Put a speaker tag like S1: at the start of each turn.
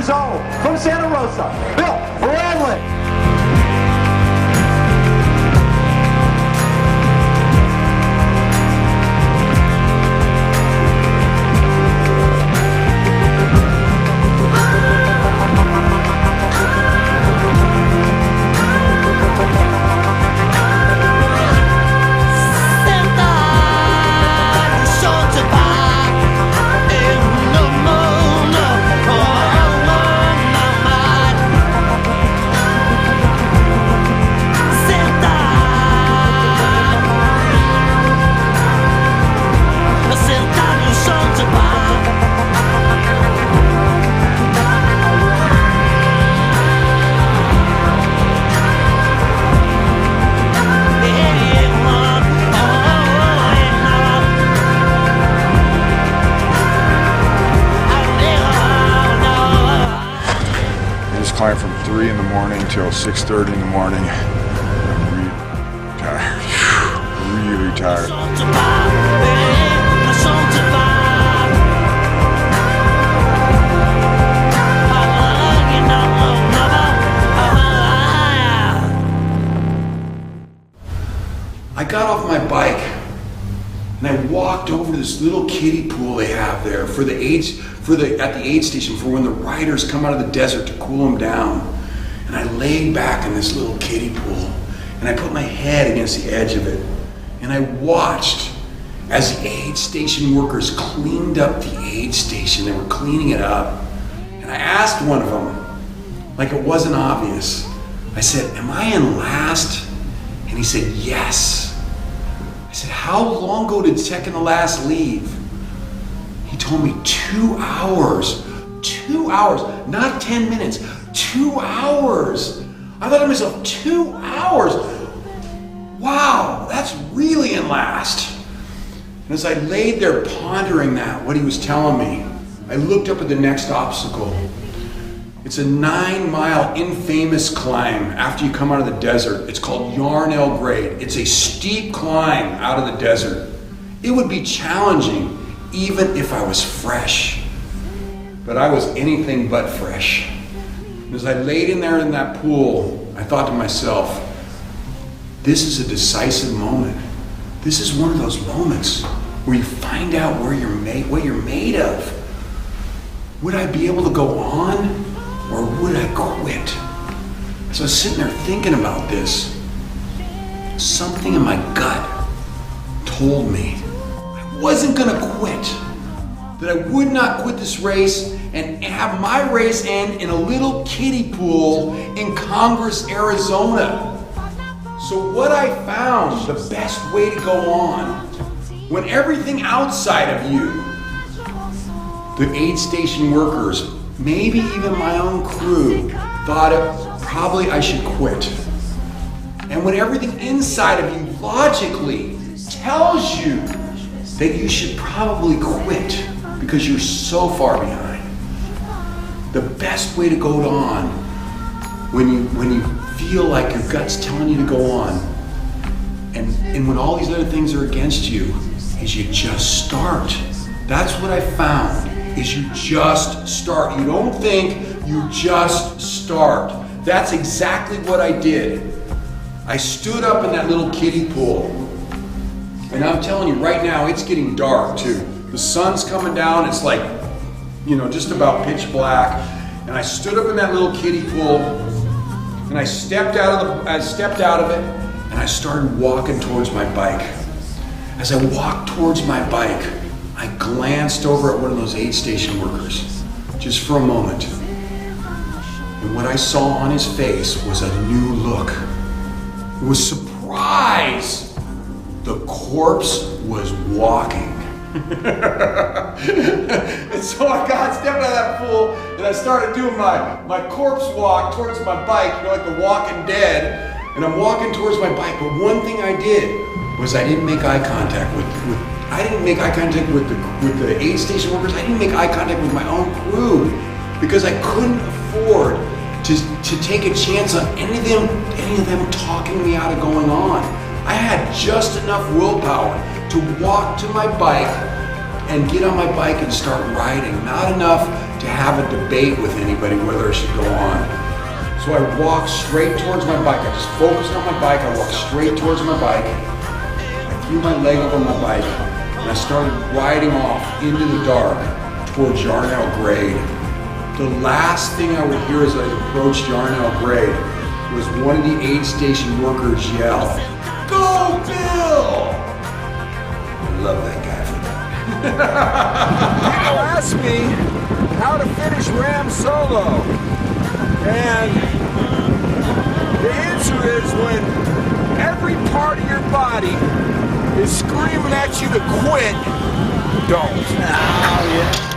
S1: years old, from Santa Rosa, Bill Bradley.
S2: Climbed from 3 in the morning till 6:30 in the morning. I'm really tired. Really tired.
S3: I got off my bike and I walked over to this little kiddie pool they have there at the aid station for when the riders come out of the desert to cool them down. And I laid back in this little kiddie pool and I put my head against the edge of it and I watched as the aid station workers cleaned up the aid station. They were cleaning it up. And I asked one of them, like it wasn't obvious, I said, "Am I in last?" And he said, "Yes." I said, "How long ago did second to last leave?" He told me 2 hours. 2 hours, not 10 minutes, 2 hours. I thought to myself, 2 hours? Wow, that's really in last. And as I laid there pondering what he was telling me, I looked up at the next obstacle. It's a 9-mile infamous climb after you come out of the desert. It's called Yarnell Grade. It's a steep climb out of the desert. It would be challenging even if I was fresh. But I was anything but fresh. And as I laid in there in that pool, I thought to myself, this is a decisive moment. This is one of those moments where you find out what you're made of. Would I be able to go on, or would I quit? So I was sitting there thinking about this. Something in my gut told me I wasn't gonna quit. That I would not quit this race and have my race end in a little kiddie pool in Congress, Arizona. So what I found, the best way to go on, when everything outside of you, the aid station workers, maybe even my own crew, thought probably I should quit. And when everything inside of you logically tells you that you should probably quit because you're so far behind, the best way to go on when you feel like your gut's telling you to go on and when all these other things are against you is you just start. That's what I found, is you just start. You don't think, you just start. That's exactly what I did. I stood up in that little kiddie pool, and I'm telling you right now, it's getting dark too. The sun's coming down, it's like, just about pitch black. And I stood up in that little kiddie pool, and I stepped out of it, and I started walking towards my bike. As I walked towards my bike, I glanced over at one of those aid station workers, just for a moment. And what I saw on his face was a new look. It was surprise. The corpse was walking. And so I stepped out of that pool and I started doing my corpse walk towards my bike, like the Walking Dead. And I'm walking towards my bike, but one thing I did was I didn't make eye contact with the aid station workers. I didn't make eye contact with my own crew because I couldn't afford to take a chance on any of them talking me out of going on. I had just enough willpower to walk to my bike, and get on my bike and start riding. Not enough to have a debate with anybody whether I should go on. So I walked straight towards my bike. I just focused on my bike. I walked straight towards my bike. I threw my leg over my bike and I started riding off into the dark towards Yarnell Grade. The last thing I would hear as I approached Yarnell Grade was one of the aid station workers yell, "Go Bill!" I love that guy for that.
S4: People ask me how to finish RAAM Solo, and the answer is when every part of your body is screaming at you to quit, don't. Oh, yeah.